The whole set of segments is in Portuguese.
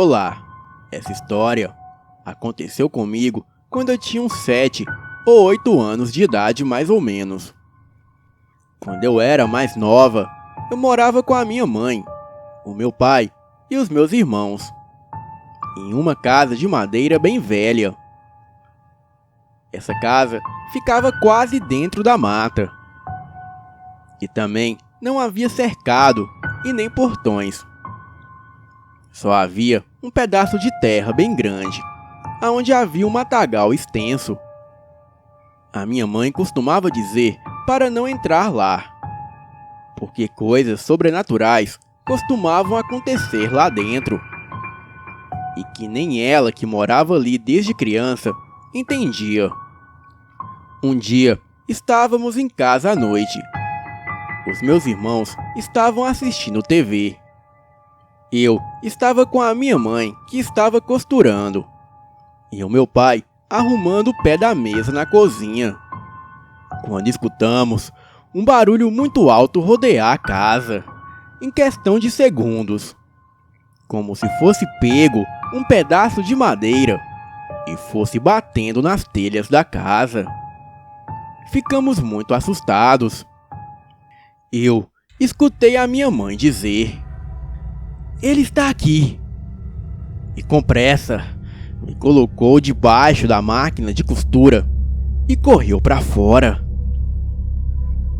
Olá, essa história aconteceu comigo quando eu tinha uns 7 ou 8 anos de idade mais ou menos. Quando eu era mais nova, eu morava com a minha mãe, o meu pai e os meus irmãos, em uma casa de madeira bem velha. Essa casa ficava quase dentro da mata. E também não havia cercado e nem portões. Só havia um pedaço de terra bem grande, aonde havia um matagal extenso. A minha mãe costumava dizer para não entrar lá, porque coisas sobrenaturais costumavam acontecer lá dentro. E que nem ela, que morava ali desde criança, entendia. Um dia, estávamos em casa à noite. Os meus irmãos estavam assistindo TV. Eu estava com a minha mãe, que estava costurando, e o meu pai arrumando o pé da mesa na cozinha, quando escutamos um barulho muito alto rodear a casa, em questão de segundos, como se fosse pego um pedaço de madeira e fosse batendo nas telhas da casa. Ficamos muito assustados. Eu escutei a minha mãe dizer: "Ele está aqui!" E com pressa, me colocou debaixo da máquina de costura e correu para fora.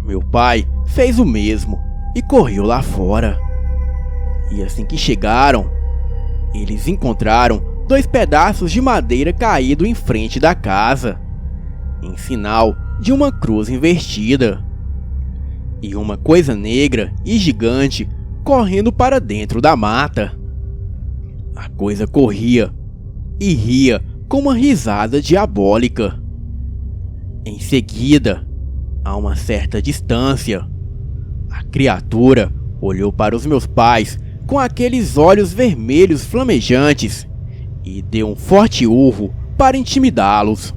Meu pai fez o mesmo e correu lá fora. E assim que chegaram, eles encontraram 2 pedaços de madeira caídos em frente da casa, em sinal de uma cruz invertida, e uma coisa negra e gigante correndo para dentro da mata. A coisa corria e ria com uma risada diabólica. Em seguida, a uma certa distância, a criatura olhou para os meus pais com aqueles olhos vermelhos flamejantes e deu um forte urro para intimidá-los.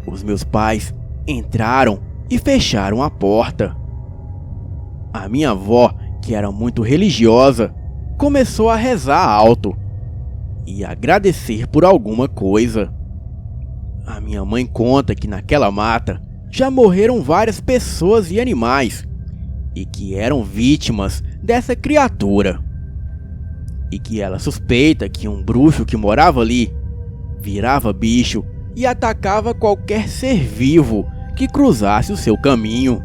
Os meus pais entraram e fecharam a porta. A minha avó, que era muito religiosa, começou a rezar alto e agradecer por alguma coisa. A minha mãe conta que naquela mata já morreram várias pessoas e animais, e que eram vítimas dessa criatura, e que ela suspeita que um bruxo que morava ali virava bicho e atacava qualquer ser vivo que cruzasse o seu caminho,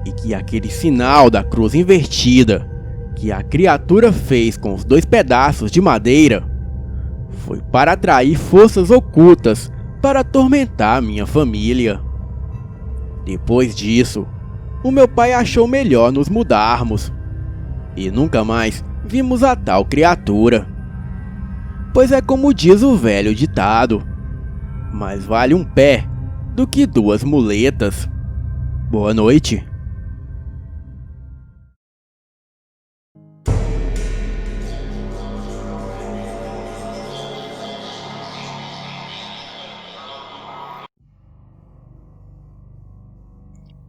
e que aquele sinal da cruz invertida que a criatura fez com os 2 pedaços de madeira foi para atrair forças ocultas para atormentar minha família. Depois disso, o meu pai achou melhor nos mudarmos e nunca mais vimos a tal criatura. Pois é como diz o velho ditado: mais vale um pé do que 2 muletas. Boa noite.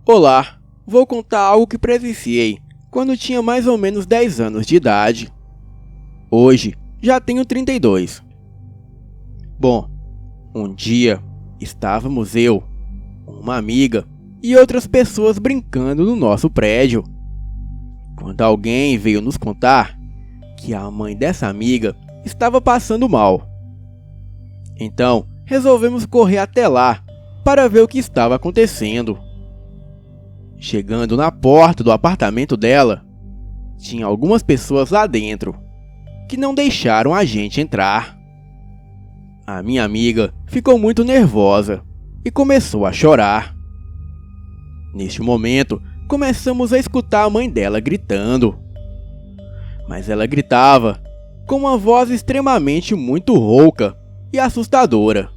Olá, vou contar algo que presenciei quando tinha mais ou menos 10 anos de idade. Hoje já tenho 32. Bom, um dia estávamos eu, uma amiga e outras pessoas brincando no nosso prédio, quando alguém veio nos contar que a mãe dessa amiga estava passando mal. Então resolvemos correr até lá para ver o que estava acontecendo. Chegando na porta do apartamento dela, tinha algumas pessoas lá dentro que não deixaram a gente entrar. A minha amiga ficou muito nervosa e começou a chorar. Neste momento, começamos a escutar a mãe dela gritando. Mas ela gritava com uma voz extremamente muito rouca e assustadora,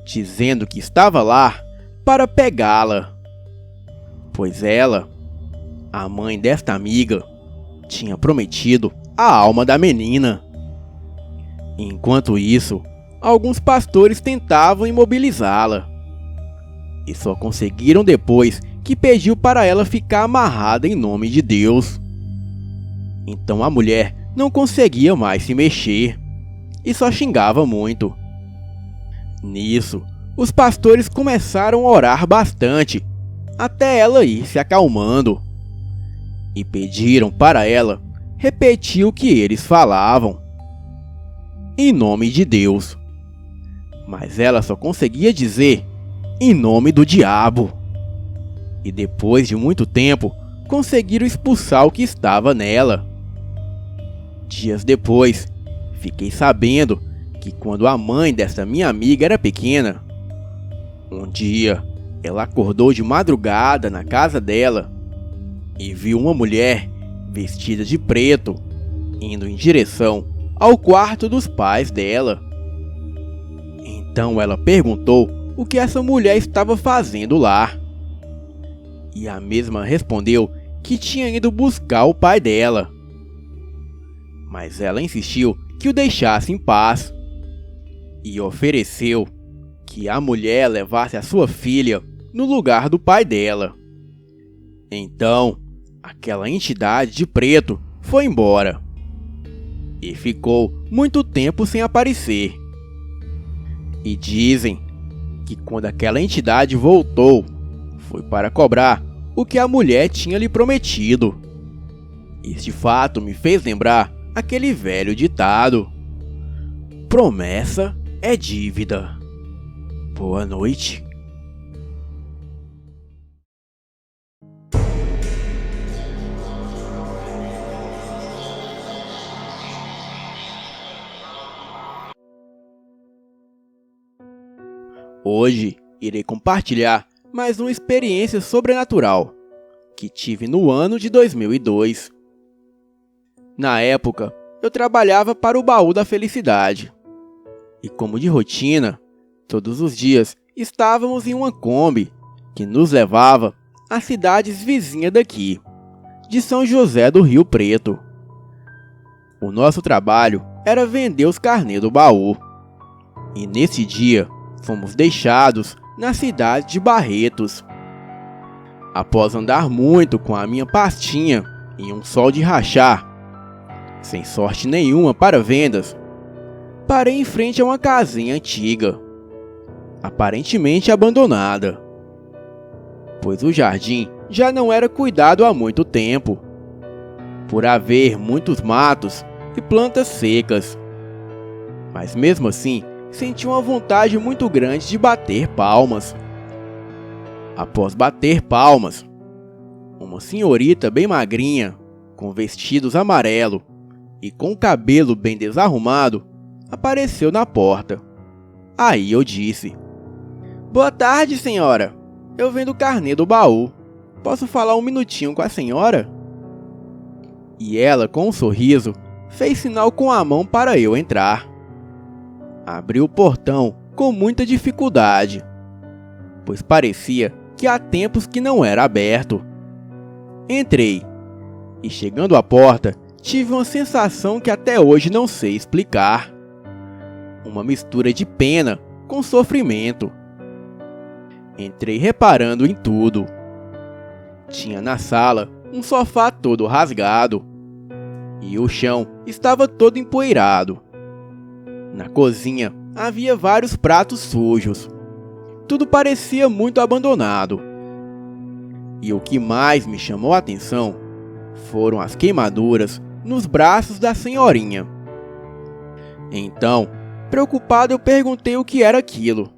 dizendo que estava lá para pegá-la. Pois ela, a mãe desta amiga, tinha prometido a alma da menina. Enquanto isso, alguns pastores tentavam imobilizá-la, e só conseguiram depois que pediu para ela ficar amarrada em nome de Deus. Então a mulher não conseguia mais se mexer e só xingava muito. Nisso, os pastores começaram a orar bastante, até ela ir se acalmando, e pediram para ela repetir o que eles falavam, em nome de Deus. Mas ela só conseguia dizer, em nome do diabo. E depois de muito tempo, conseguiram expulsar o que estava nela. Dias depois, fiquei sabendo que quando a mãe dessa minha amiga era pequena, um dia ela acordou de madrugada na casa dela e viu uma mulher vestida de preto indo em direção ao quarto dos pais dela. Então ela perguntou o que essa mulher estava fazendo lá. E a mesma respondeu que tinha ido buscar o pai dela. Mas ela insistiu que o deixasse em paz e ofereceu que a mulher levasse a sua filha no lugar do pai dela. Então, aquela entidade de preto foi embora e ficou muito tempo sem aparecer. E dizem que quando aquela entidade voltou, foi para cobrar o que a mulher tinha lhe prometido. Este fato me fez lembrar aquele velho ditado: promessa é dívida. Boa noite. Hoje irei compartilhar mais uma experiência sobrenatural que tive no ano de 2002. Na época, eu trabalhava para o Baú da Felicidade. E como de rotina, todos os dias estávamos em uma Kombi que nos levava às cidades vizinhas daqui, de São José do Rio Preto. O nosso trabalho era vender os carnês do baú. E nesse dia, fomos deixados na cidade de Barretos. Após andar muito com a minha pastinha em um sol de rachar, sem sorte nenhuma para vendas, parei em frente a uma casinha antiga, aparentemente abandonada, pois o jardim já não era cuidado há muito tempo, por haver muitos matos e plantas secas. Mas mesmo assim, senti uma vontade muito grande de bater palmas. Após bater palmas, uma senhorita bem magrinha, com vestidos amarelo e com o cabelo bem desarrumado, apareceu na porta. Aí eu disse: boa tarde, senhora. Eu vendo o carnê do baú. Posso falar um minutinho com a senhora? E ela, com um sorriso, fez sinal com a mão para eu entrar. Abri o portão com muita dificuldade, pois parecia que há tempos que não era aberto. Entrei, e chegando à porta, tive uma sensação que até hoje não sei explicar. Uma mistura de pena com sofrimento. Entrei reparando em tudo. Tinha na sala um sofá todo rasgado, e o chão estava todo empoeirado. Na cozinha havia vários pratos sujos. Tudo parecia muito abandonado. E o que mais me chamou a atenção foram as queimaduras nos braços da senhorinha. Então, preocupado, eu perguntei o que era aquilo.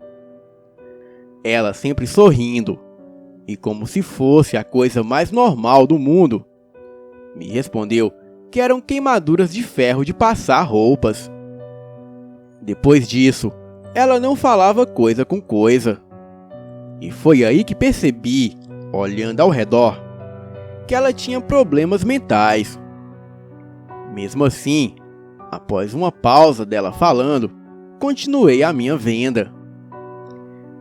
Ela, sempre sorrindo, e como se fosse a coisa mais normal do mundo, me respondeu que eram queimaduras de ferro de passar roupas. Depois disso, ela não falava coisa com coisa. E foi aí que percebi, olhando ao redor, que ela tinha problemas mentais. Mesmo assim, após uma pausa dela falando, continuei a minha venda.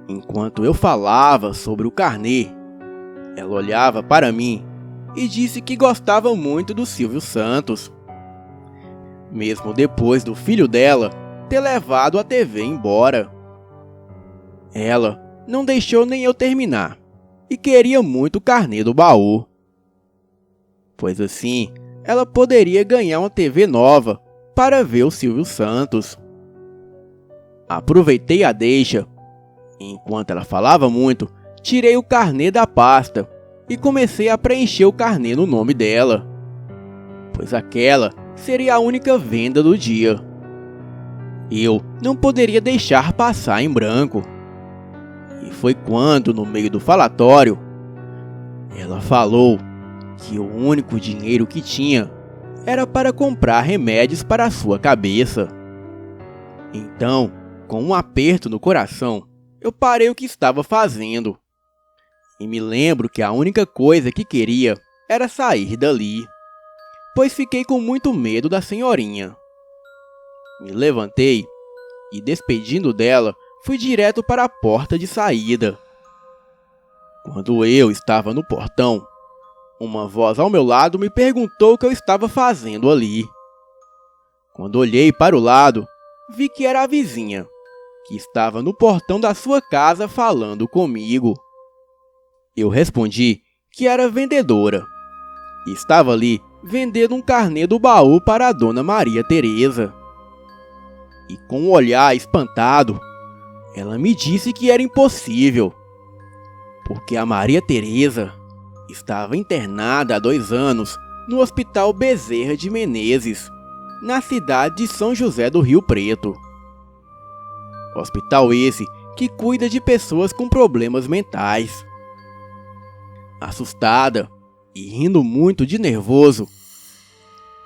Enquanto eu falava sobre o carnê, ela olhava para mim e disse que gostava muito do Silvio Santos, mesmo depois do filho dela ter levado a TV embora. Ela não deixou nem eu terminar e queria muito o carnê do baú, pois assim ela poderia ganhar uma TV nova para ver o Silvio Santos. Aproveitei a deixa. Enquanto ela falava muito, tirei o carnê da pasta e comecei a preencher o carnê no nome dela, pois aquela seria a única venda do dia. Eu não poderia deixar passar em branco. E foi quando, no meio do falatório, ela falou que o único dinheiro que tinha era para comprar remédios para a sua cabeça. Então, com um aperto no coração, eu parei o que estava fazendo. E me lembro que a única coisa que queria era sair dali, pois fiquei com muito medo da senhorinha. Me levantei e, despedindo dela, fui direto para a porta de saída. Quando eu estava no portão, uma voz ao meu lado me perguntou o que eu estava fazendo ali. Quando olhei para o lado, vi que era a vizinha, que estava no portão da sua casa falando comigo. Eu respondi que era vendedora e estava ali vendendo um carnê do baú para a dona Maria Teresa. E com um olhar espantado, ela me disse que era impossível, porque a Maria Teresa estava internada há 2 anos no Hospital Bezerra de Menezes, na cidade de São José do Rio Preto. Hospital esse que cuida de pessoas com problemas mentais. Assustada e rindo muito de nervoso,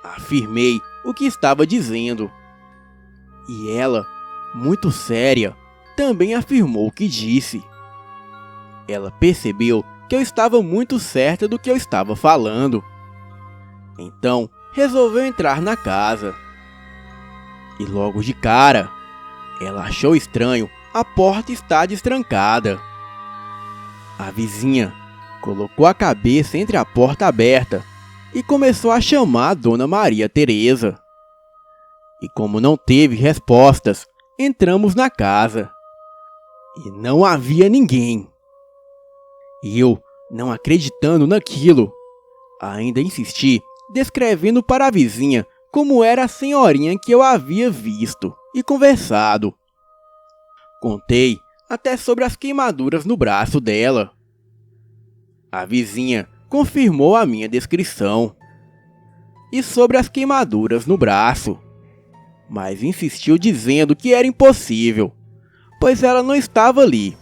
afirmei o que estava dizendo. E ela, muito séria, também afirmou o que disse. Ela percebeu que eu estava muito certa do que eu estava falando. Então, resolveu entrar na casa. E logo de cara, ela achou estranho a porta estar destrancada. A vizinha colocou a cabeça entre a porta aberta e começou a chamar a dona Maria Teresa. E como não teve respostas, entramos na casa. E não havia ninguém. E eu, não acreditando naquilo, ainda insisti, descrevendo para a vizinha como era a senhorinha que eu havia visto e conversado. Contei até sobre as queimaduras no braço dela. A vizinha confirmou a minha descrição. E sobre as queimaduras no braço, mas insistiu dizendo que era impossível, pois ela não estava ali.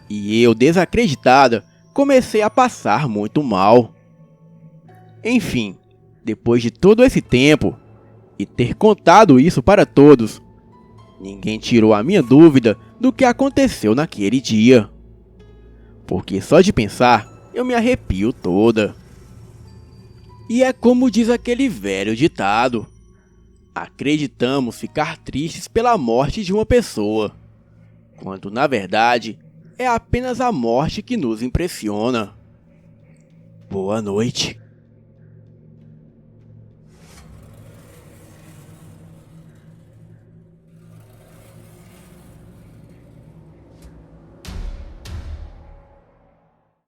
E eu, desacreditada, comecei a passar muito mal. Enfim, depois de todo esse tempo e ter contado isso para todos, ninguém tirou a minha dúvida do que aconteceu naquele dia. Porque só de pensar, eu me arrepio toda. E é como diz aquele velho ditado: acreditamos ficar tristes pela morte de uma pessoa, quando na verdade é apenas a morte que nos impressiona. Boa noite.